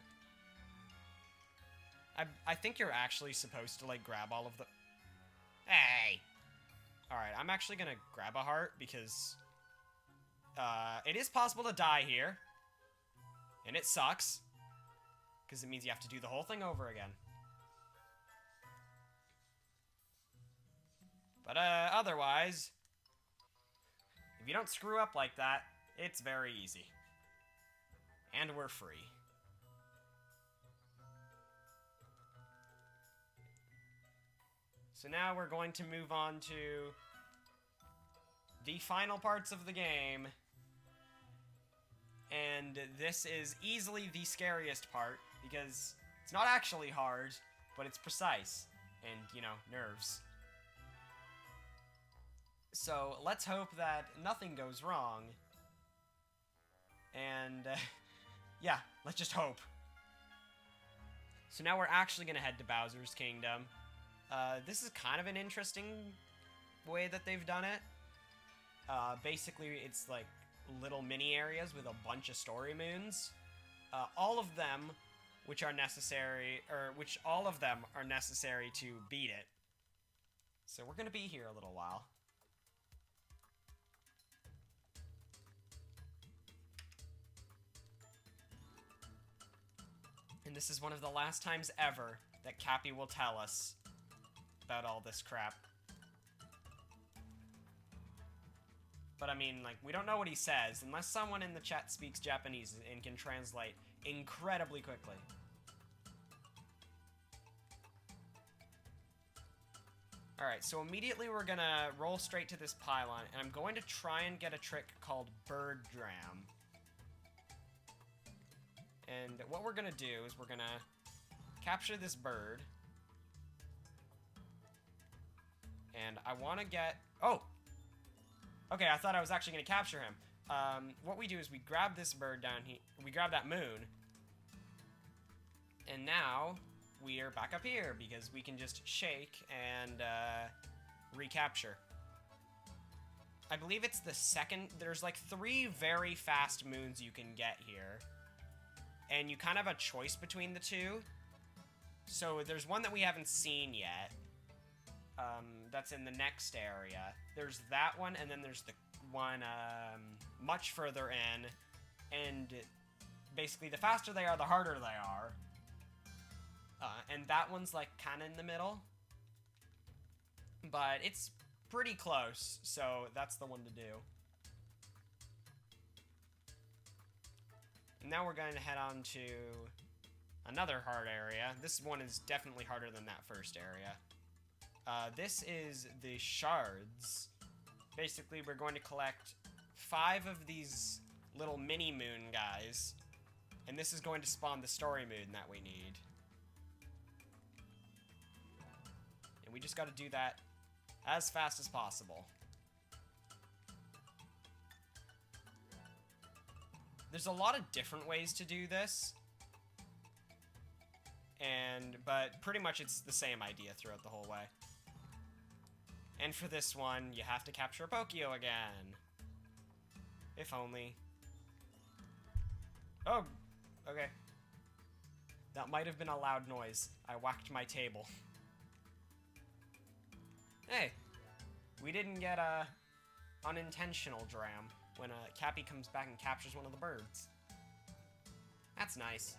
I think you're actually supposed to, like, grab all of the... Hey! Alright, I'm actually gonna grab a heart because... it is possible to die here. And it sucks. Because it means you have to do the whole thing over again. But, otherwise... If you don't screw up like that, it's very easy. And we're free. So now we're going to move on to the final parts of the game. And this is easily the scariest part, because it's not actually hard, but it's precise. And, you know, nerves. So let's hope that nothing goes wrong. And, yeah, let's just hope. So now we're actually going to head to Bowser's Kingdom. This is kind of an interesting way that they've done it. Basically, it's like little mini areas with a bunch of story moons. All of them, which are necessary, or which all of them are necessary to beat it. So we're going to be here a little while. And this is one of the last times ever that Cappy will tell us about all this crap. But I mean, like, we don't know what he says, unless someone in the chat speaks Japanese and can translate incredibly quickly. Alright, so immediately we're gonna roll straight to this pylon, and I'm going to try and get a trick called Bird Dram. And what we're gonna do is we're gonna capture this bird. And I want to get... Oh! Okay, I thought I was actually going to capture him. What we do is we grab this bird down here. We grab that moon. And now we are back up here because we can just shake and recapture. I believe it's the second... There's like 3 very fast moons you can get here. And you kind of have a choice between the 2. So there's one that we haven't seen yet. That's in the next area. There's that one, and then there's the one much further in. And basically, the faster they are, the harder they are. And that one's like kind of in the middle. But it's pretty close, so that's the one to do. And now we're going to head on to another hard area. This one is definitely harder than that first area. This is the shards. Basically, we're going to collect 5 of these little mini moon guys. And this is going to spawn the story moon that we need. And we just got to do that as fast as possible. There's a lot of different ways to do this. But pretty much it's the same idea throughout the whole way. And for this one, you have to capture a Pokio again. If only. Oh, okay. That might have been a loud noise. I whacked my table. Hey, we didn't get a unintentional dram when Cappy comes back and captures one of the birds. That's nice.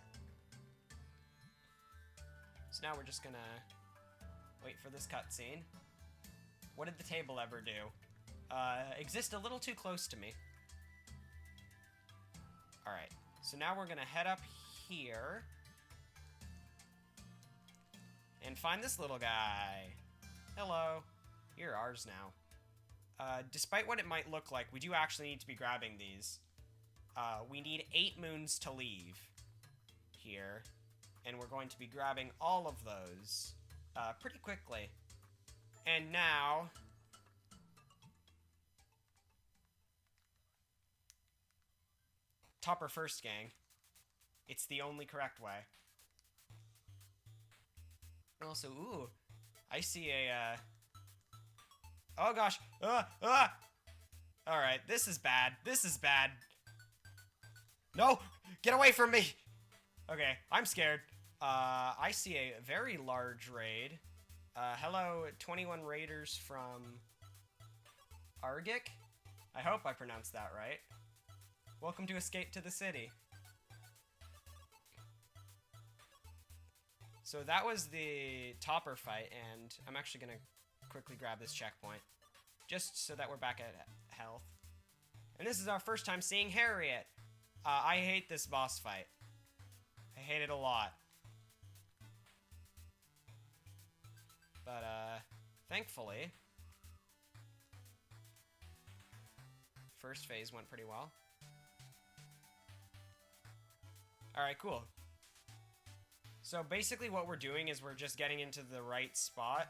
So now we're just gonna wait for this cutscene. What did the table ever do? Exist a little too close to me. Alright, so now we're gonna head up here and find this little guy. Hello. You're ours now. Despite what it might look like, we do actually need to be grabbing these. We need 8 moons to leave here, and we're going to be grabbing all of those pretty quickly. And now... Topper first, gang. It's the only correct way. Also, ooh, I see a Oh gosh. Alright, this is bad. This is bad. No! Get away from me! Okay, I'm scared. I see a very large raid. Hello, 21 raiders from Argic? I hope I pronounced that right. Welcome to Escape to the City. So that was the topper fight, and I'm actually gonna quickly grab this checkpoint. Just so that we're back at health. And this is our first time seeing Harriet. I hate this boss fight. I hate it a lot. But, thankfully, first phase went pretty well. Alright, cool. So basically what we're doing is we're just getting into the right spot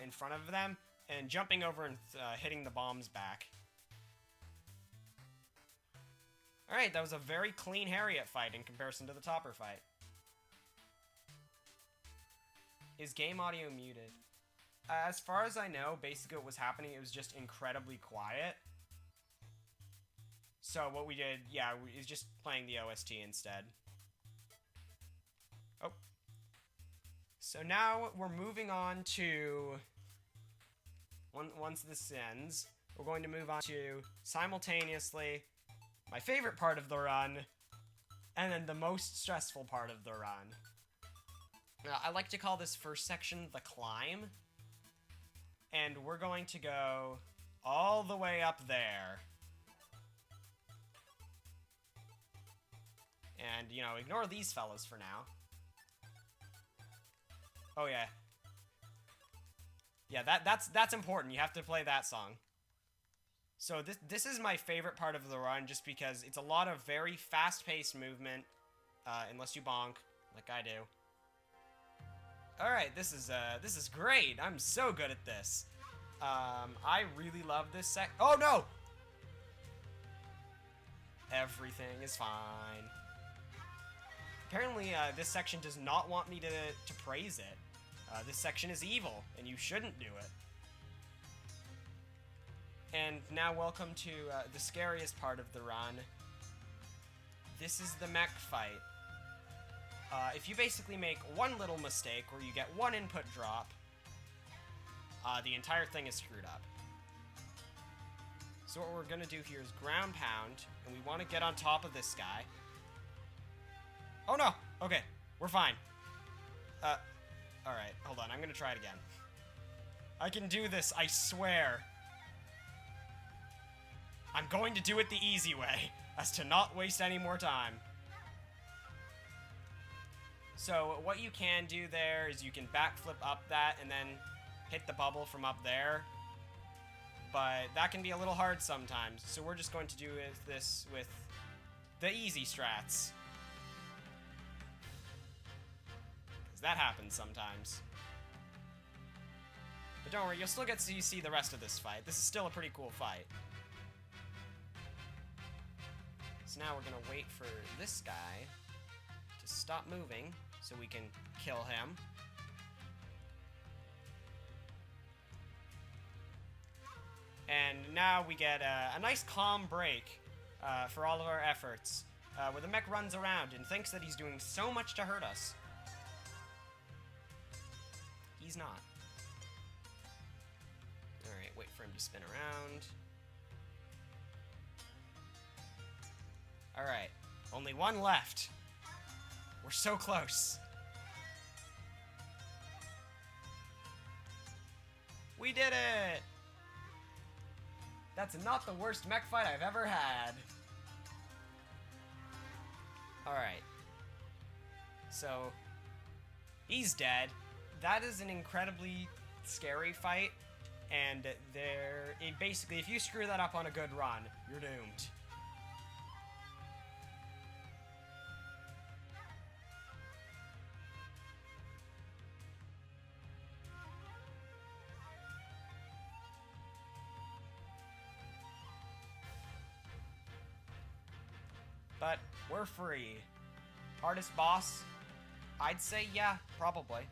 in front of them and jumping over and hitting the bombs back. Alright, that was a very clean Harriet fight in comparison to the topper fight. Is game audio muted? As far as I know, basically what was happening, it was just incredibly quiet. So what we did, yeah, is just playing the OST instead. Oh. So now we're moving on to... Once this ends, we're going to move on to, simultaneously, my favorite part of the run, and then the most stressful part of the run. I like to call this first section the climb, and we're going to go all the way up there. And, you know, ignore these fellas for now. Oh, yeah. Yeah, that's important. You have to play that song. So this is my favorite part of the run, just because it's a lot of very fast-paced movement, unless you bonk, like I do. Alright, this is great. I'm so good at this. I really love this oh no! Everything is fine. Apparently, this section does not want me to praise it. This section is evil, and you shouldn't do it. And now welcome to the scariest part of the run. This is the mech fight. If you basically make one little mistake where you get one input drop, the entire thing is screwed up. So what we're gonna do here is ground pound, and we want to get on top of this guy. Oh no! Okay, we're fine. Alright, hold on, I'm gonna try it again. I can do this, I swear. I'm going to do it the easy way, as to not waste any more time. So, what you can do there is you can backflip up that and then hit the bubble from up there. But that can be a little hard sometimes, so we're just going to do this with the easy strats. Because that happens sometimes. But don't worry, you'll still get to see the rest of this fight. This is still a pretty cool fight. So now we're gonna wait for this guy to stop moving so we can kill him. And now we get a nice calm break for all of our efforts, where the mech runs around and thinks that he's doing so much to hurt us. He's not. Alright, wait for him to spin around. Alright, only one left. We're so close. We did it! That's not the worst mech fight I've ever had. Alright. So, he's dead. That is an incredibly scary fight, and basically, if you screw that up on a good run, you're doomed. But we're free. Hardest boss? I'd say yeah, probably.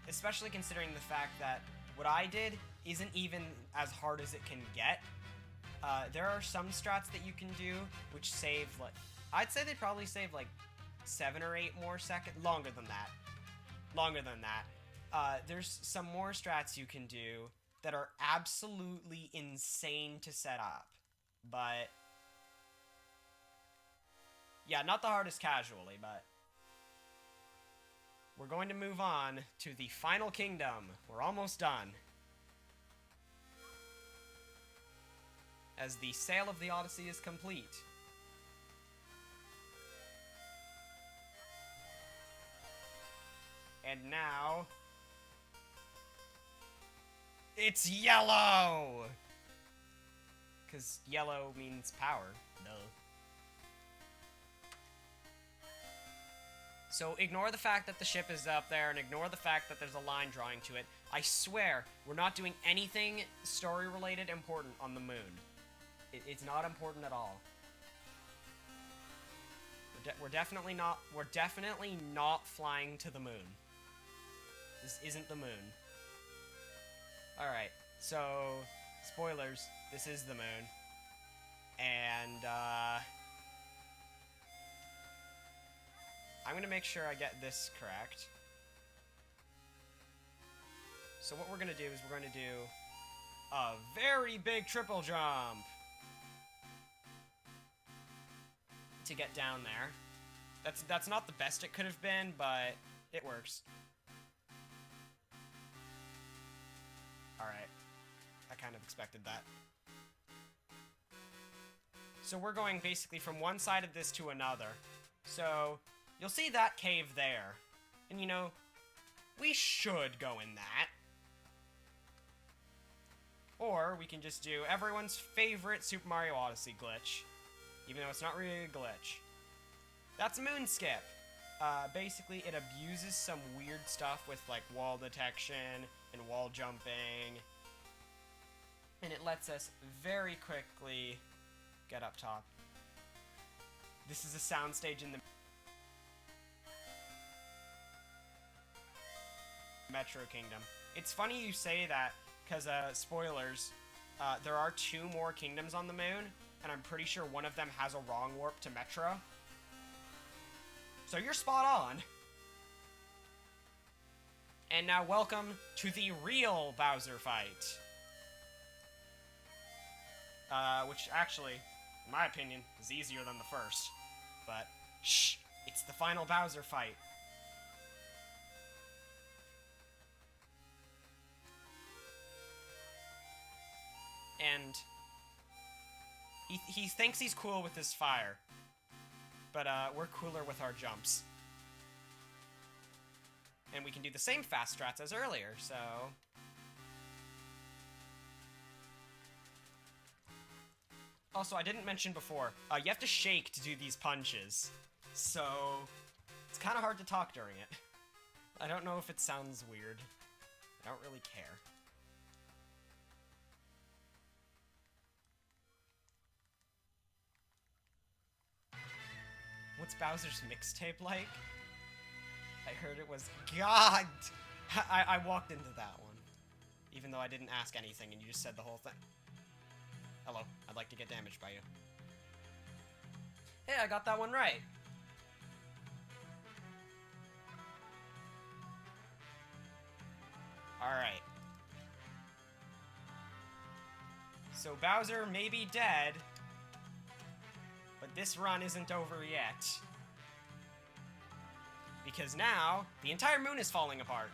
Especially considering the fact that what I did isn't even as hard as it can get. There are some strats that you can do which save, like, I'd say they probably save like 7 or 8 more seconds. Longer than that. There's some more strats you can do that are absolutely insane to set up. But yeah, not the hardest casually, but we're going to move on to the final kingdom. We're almost done. As the sale of the Odyssey is complete. And now it's yellow! Because yellow means power. Duh. So ignore the fact that the ship is up there, and ignore the fact that there's a line drawing to it. I swear, we're not doing anything story-related important on the moon. It's not important at all. We're definitely not flying to the moon. This isn't the moon. Alright, so, spoilers, this is the moon. And, I'm gonna make sure I get this correct. So what we're gonna do is we're gonna do a very big triple jump to get down there. That's not the best it could have been, but it works. Alright. I kind of expected that. So we're going basically from one side of this to another. So you'll see that cave there. And you know, we should go in that. Or we can just do everyone's favorite Super Mario Odyssey glitch. Even though it's not really a glitch. That's moon skip. Basically, it abuses some weird stuff with, like, wall detection and wall jumping. And it lets us very quickly get up top. This is a soundstage in the Metro Kingdom. It's funny you say that, because, spoilers, there are 2 more kingdoms on the moon, and I'm pretty sure one of them has a wrong warp to Metro. So you're spot on. And now welcome to the real Bowser fight. Which actually, in my opinion, is easier than the first. But, shh, it's the final Bowser fight. And he thinks he's cool with his fire. But, we're cooler with our jumps. And we can do the same fast strats as earlier, so... Also, I didn't mention before, you have to shake to do these punches. So, it's kind of hard to talk during it. I don't know if it sounds weird. I don't really care. What's Bowser's mixtape like? I heard it was... God! I walked into that one. Even though I didn't ask anything and you just said the whole thing. Hello, I'd like to get damaged by you. Hey, I got that one right. Alright. So Bowser may be dead, but this run isn't over yet. Because now, the entire moon is falling apart.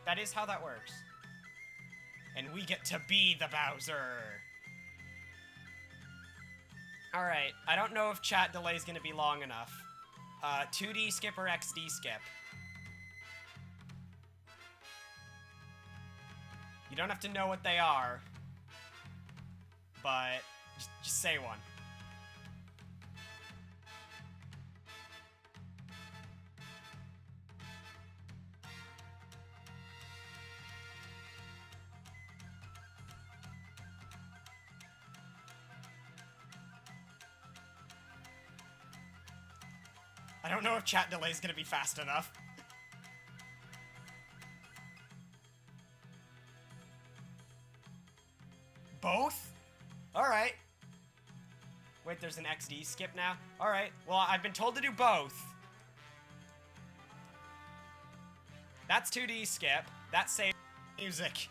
That is how that works. And we get to be the Bowser. Alright, I don't know if chat delay is going to be long enough. 2D skip or XD skip? You don't have to know what they are. But, just say one. I don't know if chat delay is going to be fast enough. Both? Alright. Wait, there's an XD skip now? Alright, well, I've been told to do both. That's 2D skip. That's save music.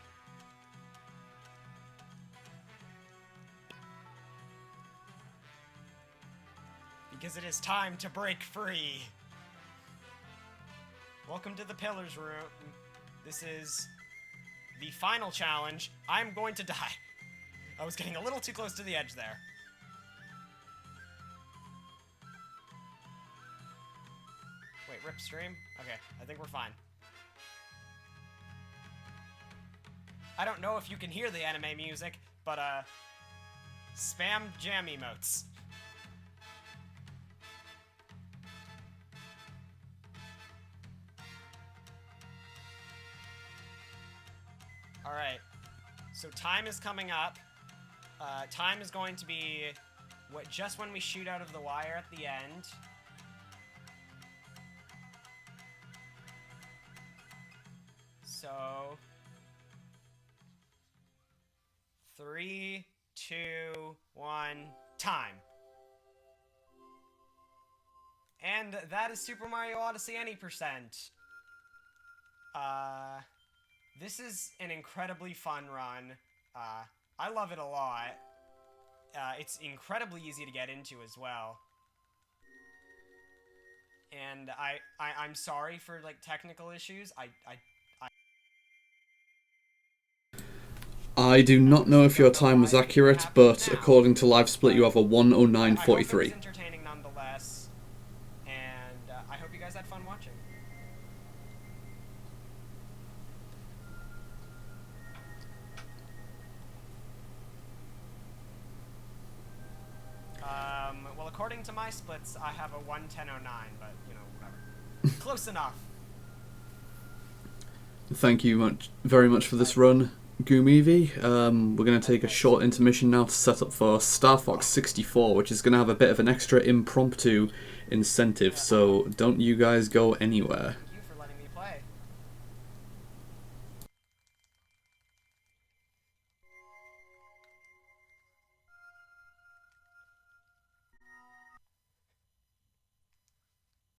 Because it is time to break free. Welcome to the Pillars room. This is the final challenge. I'm going to die. I was getting a little too close to the edge there. Wait, rip stream? Okay, I think we're fine. I don't know if you can hear the anime music, but spam jam emotes. Alright, so time is coming up. Time is going to be just when we shoot out of the wire at the end. So 3, 2, 1, time. And that is Super Mario Odyssey any percent. This is an incredibly fun run. I love it a lot. It's incredibly easy to get into as well. And I'm sorry for, like, technical issues. I do not know if your time was accurate, but according to LiveSplit, you have a 1:09:43. Entertaining nonetheless, and I hope you guys had fun watching. Well, according to my splits, I have a 1:10:09, but you know, whatever. Close enough. Thank you very much for this run, GoomEevee. We're going to take a short intermission now to set up for Star Fox 64, which is going to have a bit of an extra impromptu incentive, so don't you guys go anywhere.